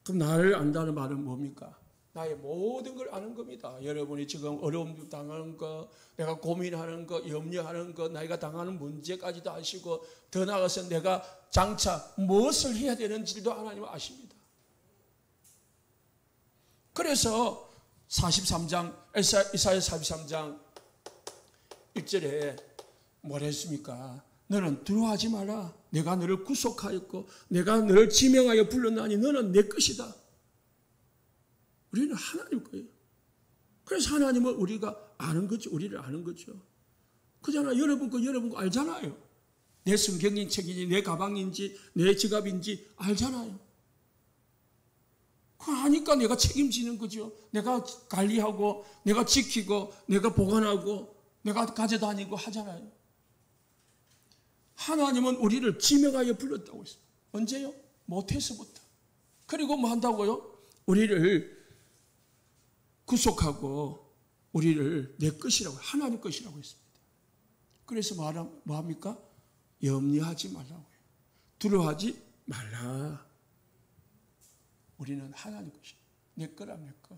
그럼 나를 안다는 말은 뭡니까? 나의 모든 걸 아는 겁니다. 여러분이 지금 어려움 당하는 거, 내가 고민하는 거, 염려하는 거, 내가 당하는 문제까지도 아시고, 더 나아가서 내가 장차 무엇을 해야 되는지도 하나님은 아십니다. 그래서 43장, 이사야 43장 1절에 뭘 했습니까? 너는 두려워하지 마라. 내가 너를 구속하였고 내가 너를 지명하여 불렀나니 너는 내 것이다. 우리는 하나님 거예요. 그래서 하나님을 우리가 아는 거죠. 우리를 아는 거죠. 그잖아. 여러분 거 알잖아요. 내 성경인 책인지 내 가방인지 내 지갑인지 알잖아요. 그거 아니까 내가 책임지는 거죠. 내가 관리하고 내가 지키고 내가 보관하고 내가 가져다니고 하잖아요. 하나님은 우리를 지명하여 불렀다고 했습니다. 언제요? 모태에서부터. 그리고 뭐 한다고요? 우리를 구속하고 우리를 내 것이라고, 하나님 것이라고 했습니다. 그래서 뭐 합니까? 염려하지 말라고 해요. 두려워하지 말라. 우리는 하나님 것이야. 내 거라 내 거.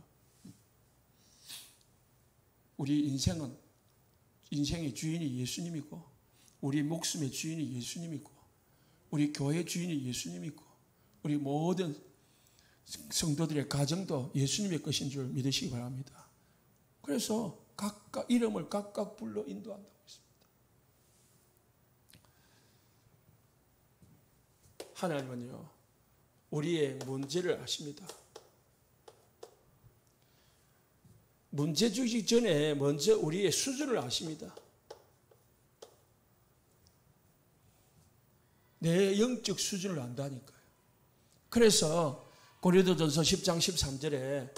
우리 인생의 주인이 예수님이고 우리 목숨의 주인이 예수님이고 우리 교회 주인이 예수님이고 우리 모든 성도들의 가정도 예수님의 것인 줄 믿으시기 바랍니다. 그래서 각각 이름을 각각 불러 인도한다고 했습니다. 하나님은요, 우리의 문제를 아십니다. 문제 주기 전에 먼저 우리의 수준을 아십니다. 내 영적 수준을 안다니까요. 그래서 고린도전서 10장 13절에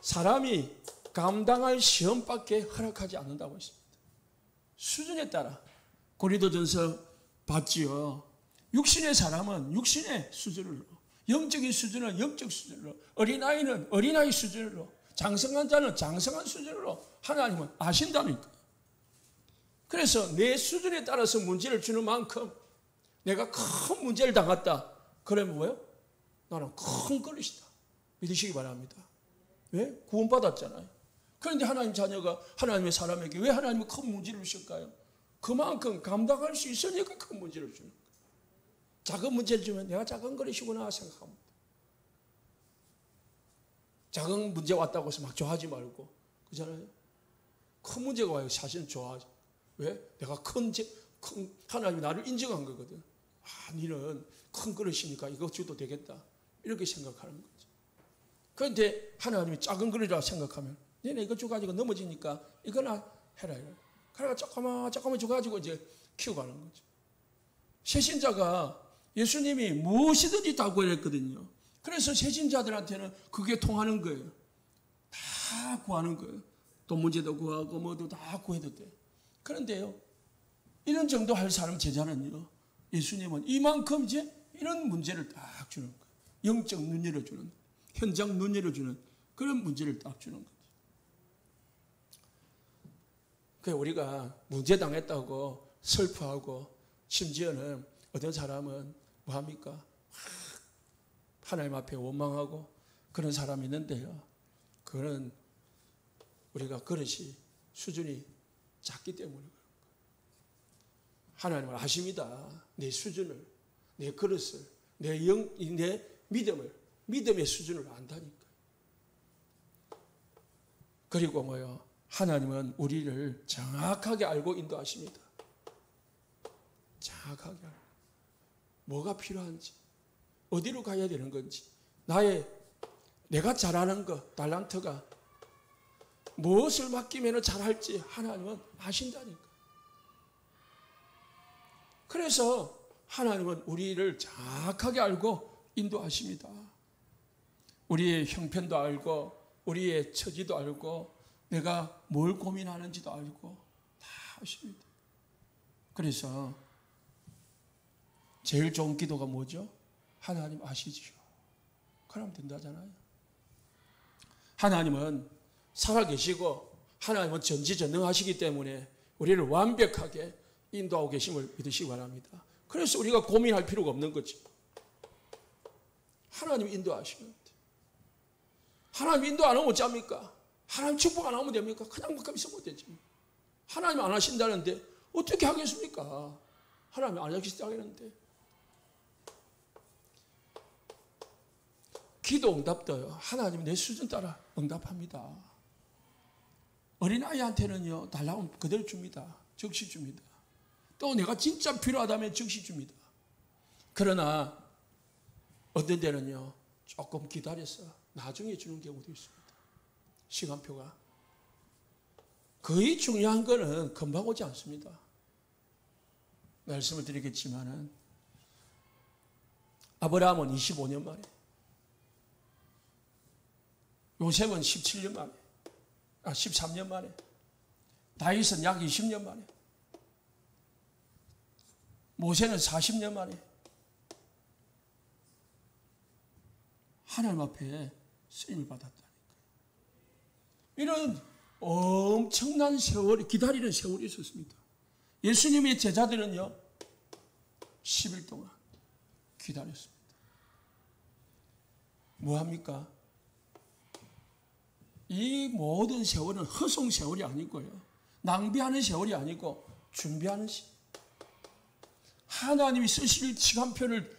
사람이 감당할 시험밖에 허락하지 않는다고 했습니다. 수준에 따라 고린도전서 봤지요. 육신의 사람은 육신의 수준으로, 영적인 수준은 영적 수준으로, 어린아이는 어린아이 수준으로, 장성한 자는 장성한 수준으로 하나님은 아신다니까. 그래서 내 수준에 따라서 문제를 주는 만큼 내가 큰 문제를 당했다. 그러면 뭐예요? 나는 큰 그릇이다. 믿으시기 바랍니다. 왜? 구원받았잖아요. 그런데 하나님 자녀가 하나님의 사람에게 왜 하나님은 큰 문제를 주실까요? 그만큼 감당할 수 있으니까 큰 문제를 주는 거예요. 작은 문제를 주면 내가 작은 그릇이구나 생각합니다. 작은 문제 왔다고 해서 막 좋아하지 말고, 그잖아요. 큰 문제가 와요. 사실은 좋아하죠. 왜? 내가 큰 하나님이 나를 인정한 거거든. 아, 너는 큰 그릇이니까 이거 줘도 되겠다. 이렇게 생각하는 거죠. 그런데 하나님이 작은 그릇이라고 생각하면 너네 이거 줘가지고 넘어지니까 이거나 해라. 그래가 조금만 줘가지고 이제 키워가는 거죠. 새신자가 예수님이 무엇이든지 다 구했거든요. 그래서 새신자들한테는 그게 통하는 거예요. 다 구하는 거예요. 돈 문제도 구하고 뭐도 다 구해도 돼. 그런데요, 이런 정도 할 사람 제자는요, 예수님은 이만큼 이제 이런 문제를 딱 주는 거예요. 영적 눈 열어주는, 현장 눈 열어주는 그런 문제를 딱 주는 거죠. 그래서 우리가 문제 당했다고 슬퍼하고, 심지어는 어떤 사람은 뭐합니까? 하나님 앞에 원망하고 그런 사람이 있는데요. 그거는 우리가 그릇이 수준이 작기 때문에 그런 거예요. 하나님은 아십니다. 내 수준을, 내 그릇을, 내 믿음의 수준을 안다니까요. 그리고 뭐요? 하나님은 우리를 정확하게 알고 인도하십니다. 정확하게 알고. 뭐가 필요한지, 어디로 가야 되는 건지, 내가 잘하는 것, 달란트가 무엇을 맡기면 잘할지 하나님은 아신다니까. 그래서 하나님은 우리를 정확하게 알고 인도하십니다. 우리의 형편도 알고, 우리의 처지도 알고, 내가 뭘 고민하는지도 알고 다 아십니다. 그래서 제일 좋은 기도가 뭐죠? 하나님 아시지요. 그러면 된다잖아요. 하나님은 살아계시고 하나님은 전지전능하시기 때문에 우리를 완벽하게 인도하고 계심을 믿으시기 바랍니다. 그래서 우리가 고민할 필요가 없는 거지. 하나님 인도하시면 돼. 하나님 인도 안 하면 어쩝니까? 하나님 축복 안 하면 됩니까? 그냥 막 있으면 되지. 하나님 안 하신다는데 어떻게 하겠습니까? 하나님 안 하시다는데. 기도 응답도요, 하나님 내 수준 따라 응답합니다. 어린아이한테는요, 달라고 그대로 줍니다. 즉시 줍니다. 또 내가 진짜 필요하다면 즉시 줍니다. 그러나 어떤 데는요, 조금 기다려서 나중에 주는 경우도 있습니다. 시간표가. 거의 중요한 거는 금방 오지 않습니다. 말씀을 드리겠지만은 아브라함은 25년 만에, 요셉은 17년 만에, 13년 만에, 다윗은 약 20년 만에, 모세는 40년 만에 하나님 앞에 쓰임을 받았다니까요. 이런 엄청난 세월이, 기다리는 세월이 있었습니다. 예수님의 제자들은요 10일 동안 기다렸습니다. 뭐합니까? 이 모든 세월은 허송 세월이 아니고요, 낭비하는 세월이 아니고 준비하는 시간. 하나님이 쓰실 시간표를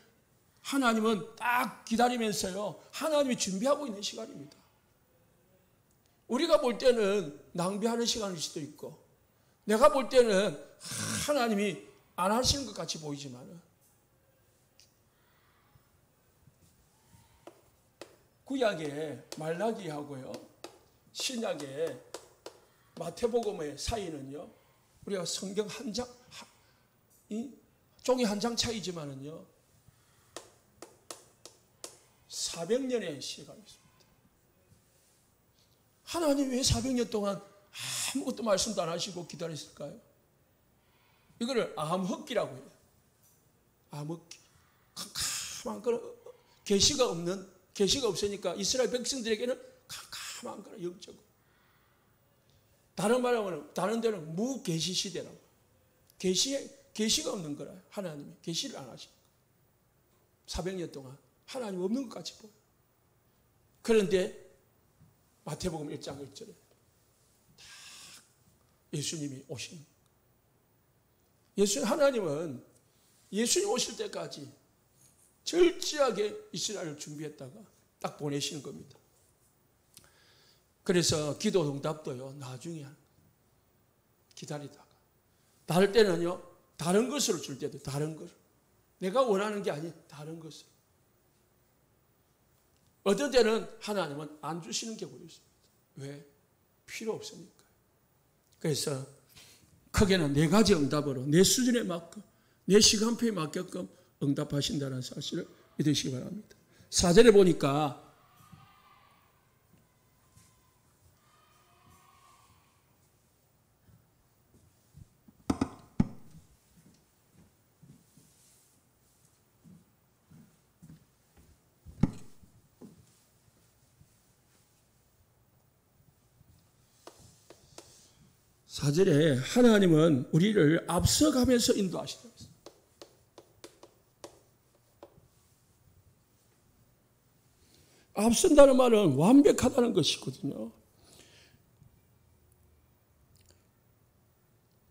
하나님은 딱 기다리면서요 하나님이 준비하고 있는 시간입니다. 우리가 볼 때는 낭비하는 시간일 수도 있고, 내가 볼 때는 하나님이 안 하시는 것 같이 보이지만, 구약의 말라기하고요 신약의 마태복음의 사이는요, 우리가 성경 한 장, 종이 한 장 차이지만은요 400년의 시간이 있습니다. 하나님 왜 400년 동안 아무것도 말씀도 안 하시고 기다렸을까요? 이거를 암흑기라고 해요. 암흑기. 캄캄한 거는 계시가 없으니까 이스라엘 백성들에게는 캄캄한 거는 영적으로. 다른 말하면, 다른 데는 무계시 시대라고. 계시가 없는 거라. 하나님이 계시를 안 하시고 400년 동안 하나님 없는 것 같이 보여요. 그런데 마태복음 1장 1절에 예수님이 오신, 하나님은 예수님 오실 때까지 철저하게 이스라엘을 준비했다가 딱 보내시는 겁니다. 그래서 기도 응답도요 나중에 기다리다가, 다를 때는요 다른 것으로 줄 때도, 다른 것, 내가 원하는 게 아닌 다른 것으로. 어떤 때는 하나님은 안 주시는 경우도 있습니다. 왜? 필요 없으니까. 그래서 크게는 4가지 응답으로 내 수준에 맞고 내 시간표에 맞게끔 응답하신다는 사실을 믿으시기 바랍니다. 4절에 보니까 하나님은 우리를 앞서가면서 인도하시다. 앞선다는 말은 완벽하다는 것이거든요.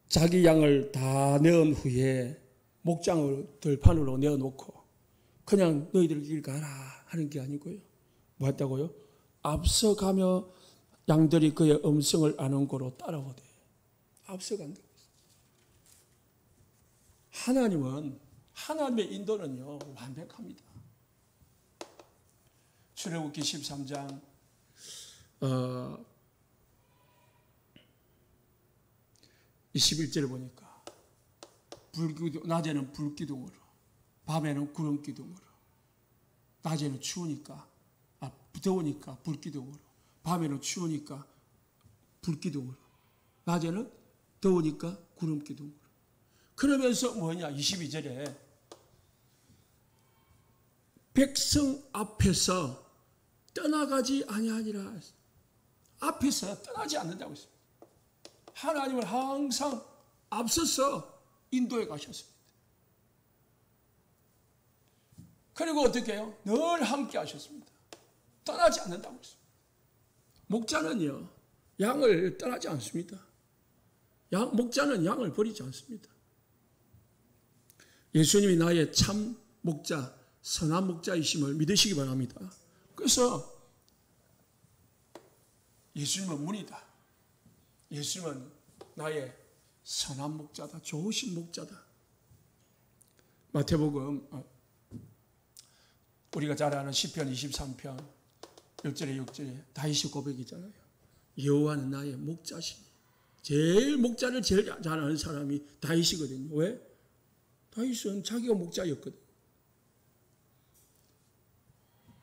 자기 양을 다 내은 후에 목장을 들판으로 내어놓고 그냥 너희들 길 가라 하는 게 아니고요. 뭐 했다고요? 앞서가며 양들이 그의 음성을 아는 고로 따라오되. 앞서간다고. 하나님의 인도는요 완벽합니다. 출애굽기 13장 21절을 보니까 낮에는 불기둥으로, 밤에는 구름기둥으로, 낮에는 더우니까 불기둥으로, 밤에는 추우니까 불기둥으로, 낮에는 더우니까 구름기둥으로. 그러면서 뭐냐, 22절에 백성 앞에서 떠나가지 아니하니라. 앞에서 떠나지 않는다고 했습니다. 하나님은 항상 앞서서 인도해 가셨습니다. 그리고 어떻게 해요? 늘 함께 하셨습니다. 떠나지 않는다고 했습니다. 목자는요 양을 떠나지 않습니다. 목자는 양을 버리지 않습니다. 예수님이 나의 참 목자, 선한 목자이심을 믿으시기 바랍니다. 그래서 예수님은 문이다. 예수님은 나의 선한 목자다. 좋으신 목자다. 마태복음 우리가 잘 아는 시편 23편 1절에 6절에 다윗의 고백이잖아요. 여호와는 나의 목자시니. 제일 목자를 제일 잘 아는 사람이 다윗이거든요. 왜? 다윗은 자기가 목자였거든.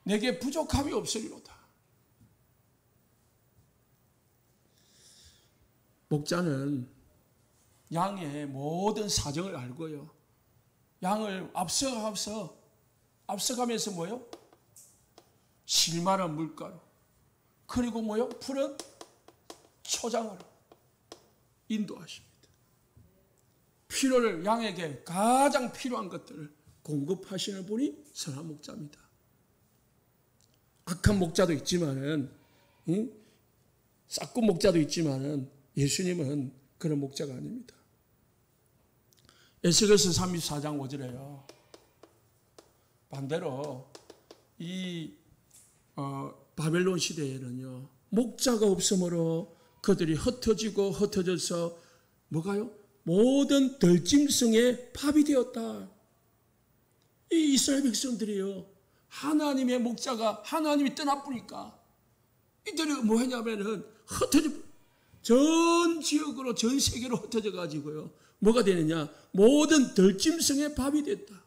내게 부족함이 없으리로다. 목자는 양의 모든 사정을 알고요. 양을 앞서가면서 뭐요? 실만한 물가로, 그리고 뭐요? 푸른 초장으로 인도하십니다. 필요를, 양에게 가장 필요한 것들을 공급하시는 분이 선한 목자입니다. 악한 목자도 있지만은, 싹군 목자도 있지만은 예수님은 그런 목자가 아닙니다. 에스겔서 34장 5절에요. 반대로 이 바벨론 시대에는요, 목자가 없으므로 그들이 흩어져서 뭐가요? 모든 들짐승의 밥이 되었다. 이 이스라엘 백성들이요, 하나님의 목자가 하나님이 떠나보니까 이들이 뭐 했냐면은 전 지역으로, 전 세계로 흩어져 가지고요, 뭐가 되느냐? 모든 들짐승의 밥이 됐다.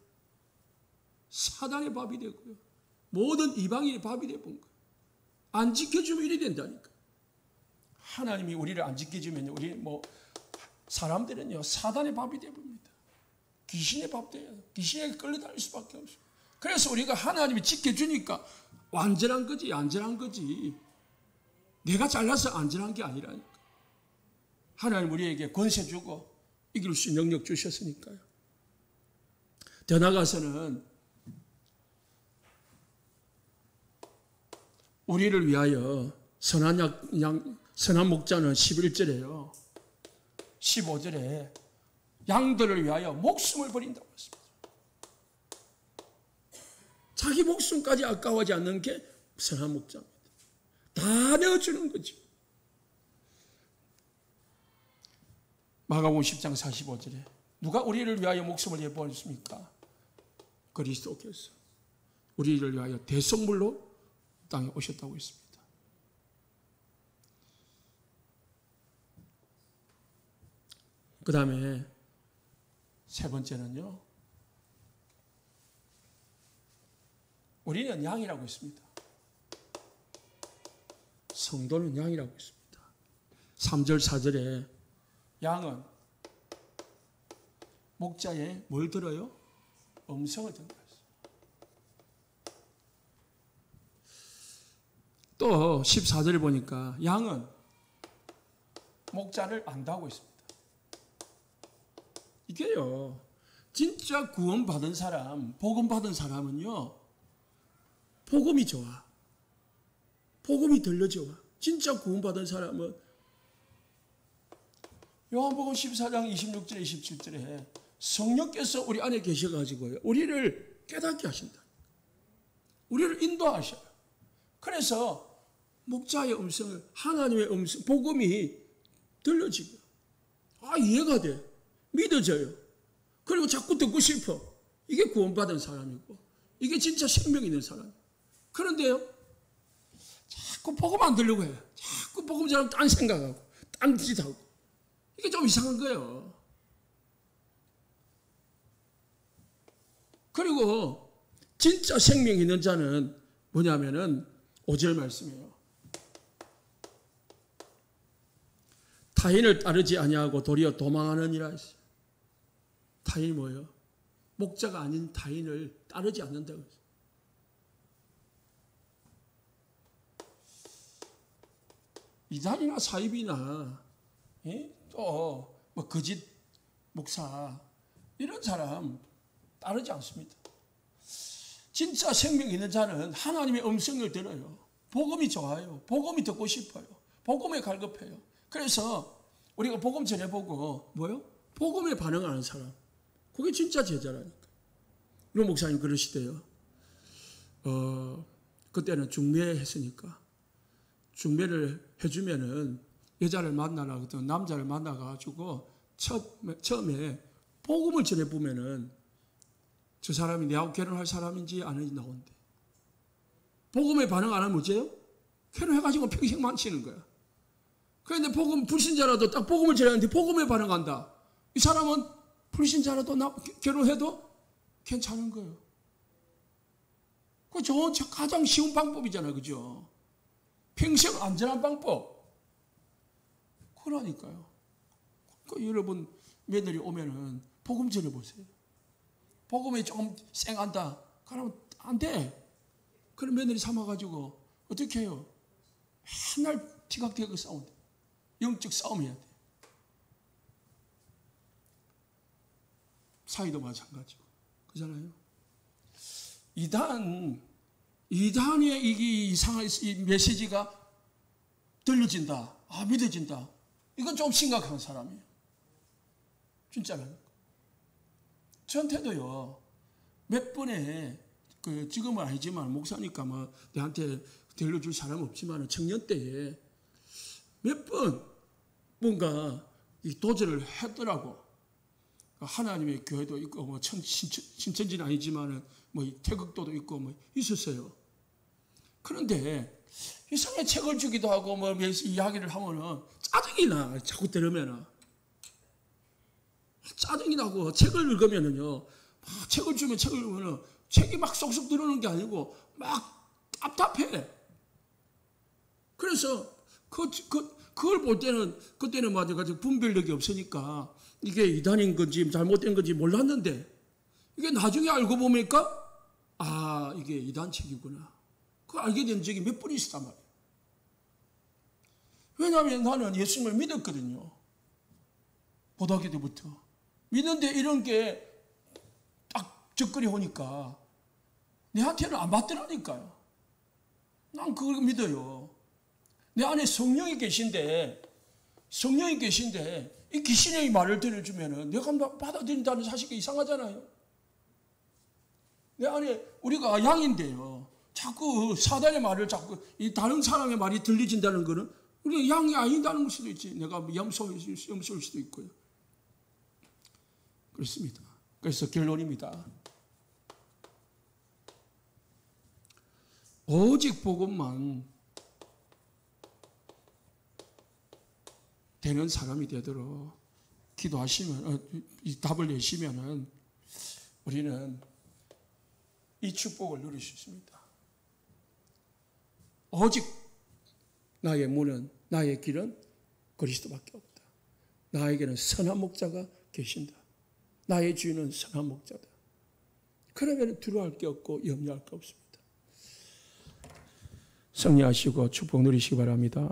사단의 밥이 됐고요, 모든 이방인의 밥이 되본 거예요. 안 지켜주면 이리 된다니까. 하나님이 우리를 안 지켜주면 우리 사람들은요, 사단의 밥이 되봅니다. 귀신의 밥 돼요. 귀신에게 끌려다닐 수밖에 없어요. 그래서 우리가 하나님이 지켜주니까 완전한 거지, 안전한 거지. 내가 잘나서 안전한 게 아니라니까. 하나님 우리에게 권세 주고 이길 수 있는 능력 주셨으니까요. 더 나아가서는 우리를 위하여 선한 목자는 11절에요. 15절에 양들을 위하여 목숨을 버린다고 했습니다. 자기 목숨까지 아까워하지 않는 게 선한 목자입니다. 다 내어주는 거지. 마가복음 10장 45절에 누가 우리를 위하여 목숨을 내버렸습니까? 그리스도께서 우리를 위하여 대속물로 땅에 오셨다고 했습니다. 그 다음에 세 번째는요, 우리는 양이라고 했습니다. 성도는 양이라고 했습니다. 3절 4절에 양은 목자의 뭘 들어요? 음성을 듣는 거예요. 또 14절에 보니까 양은 목자를 안다고 했습니다. 이게요, 진짜 구원받은 사람, 복음받은 사람은요, 복음이 좋아. 복음이 들려줘와. 진짜 구원받은 사람은 요한복음 14장 26절에 27절에 성령께서 우리 안에 계셔가지고요, 우리를 깨닫게 하신다. 우리를 인도하셔요. 그래서 목자의 음성을, 하나님의 음성, 복음이 들려지고, 이해가 돼. 믿어져요. 그리고 자꾸 듣고 싶어. 이게 구원받은 사람이고, 이게 진짜 생명 있는 사람. 그런데요, 자꾸 복음 안 들려고 해요. 자꾸 복음처럼 딴 생각하고, 딴 짓하고. 이게 좀 이상한 거예요. 그리고 진짜 생명 있는 자는 뭐냐면은 5절 말씀이에요. 타인을 따르지 아니하고 도리어 도망하느니라 했어요. 타인이 뭐예요? 목자가 아닌 타인을 따르지 않는다고 했어요. 이단이나 사입이나 또 뭐 거짓 목사 이런 사람 따르지 않습니다. 진짜 생명 있는 자는 하나님의 음성을 들어요. 복음이 좋아요. 복음이 듣고 싶어요. 복음에 갈급해요. 그래서 우리가 복음 전해보고 뭐요? 복음에 반응하는 사람. 그게 진짜 제자라니까. 로 목사님 그러시대요. 그때는 중매했으니까 중매를 해주면은 여자를 만나라 그랬더니 남자를 만나가지고 처음에 복음을 전해보면은 저 사람이 내하고 결혼할 사람인지 아닌지 나온대. 복음에 반응 안 하면 어째요? 결혼해가지고 평생 망치는 거야. 그런데 불신자라도 딱 복음을 전하는데 복음에 반응한다. 이 사람은 불신자라도 결혼해도 괜찮은 거예요. 그 좋은, 가장 쉬운 방법이잖아요. 그죠? 평생 안전한 방법. 그러니까요. 여러분, 며느리 오면은 복음 전해보세요. 복음에 조금 쌩한다. 그러면 안 돼. 그럼 며느리 삼아가지고 어떻게 해요? 맨날 티격태격 싸운다. 영적 싸움 해야 돼. 사이도 마찬가지고. 그잖아요. 이단의 이 메시지가 들려진다. 믿어진다. 이건 좀 심각한 사람이에요. 진짜라니까. 저한테도요, 몇 번에, 지금은 아니지만, 목사니까 내한테 들려줄 사람 없지만, 청년 때에 몇 번 뭔가 도전을 했더라고. 하나님의 교회도 있고, 신천지는 아니지만, 태극도도 있고, 있었어요. 그런데, 이상하게 책을 주기도 하고, 이야기를 하면은, 짜증이 나. 자꾸 들으면은. 짜증이 나고, 책을 읽으면은요, 책을 주면은, 책이 막 쏙쏙 들어오는 게 아니고, 막 답답해. 그래서, 그걸 볼 때는, 그때는 분별력이 없으니까, 이게 이단인 건지 잘못된 건지 몰랐는데, 이게 나중에 알고 보니까, 이게 이단 책이구나. 그걸 알게 된 적이 몇 번 있었단 말이에요. 왜냐하면 나는 예수님을 믿었거든요. 고등학교 때부터. 믿는데 이런 게 딱 접근이 오니까 내한테는 안 맞더라니까요. 난 그걸 믿어요. 내 안에 성령이 계신데 이 귀신의 말을 들어주면은 내가 받아들인다는 사실이 이상하잖아요. 내 안에 우리가 양인데요. 자꾸 사단의 말을 이 다른 사람의 말이 들려진다는 거는 우리가 양이 아닌다는 걸 수도 있지. 내가 염소일 수도 있고요. 그렇습니다. 그래서 결론입니다. 오직 복음만 되는 사람이 되도록 기도하시면, 이 답을 내시면은 우리는 이 축복을 누릴 수 있습니다. 오직 나의 문은, 나의 길은 그리스도밖에 없다. 나에게는 선한 목자가 계신다. 나의 주인은 선한 목자다. 그러면 두려워할 게 없고 염려할 게 없습니다. 승리하시고 축복 누리시기 바랍니다.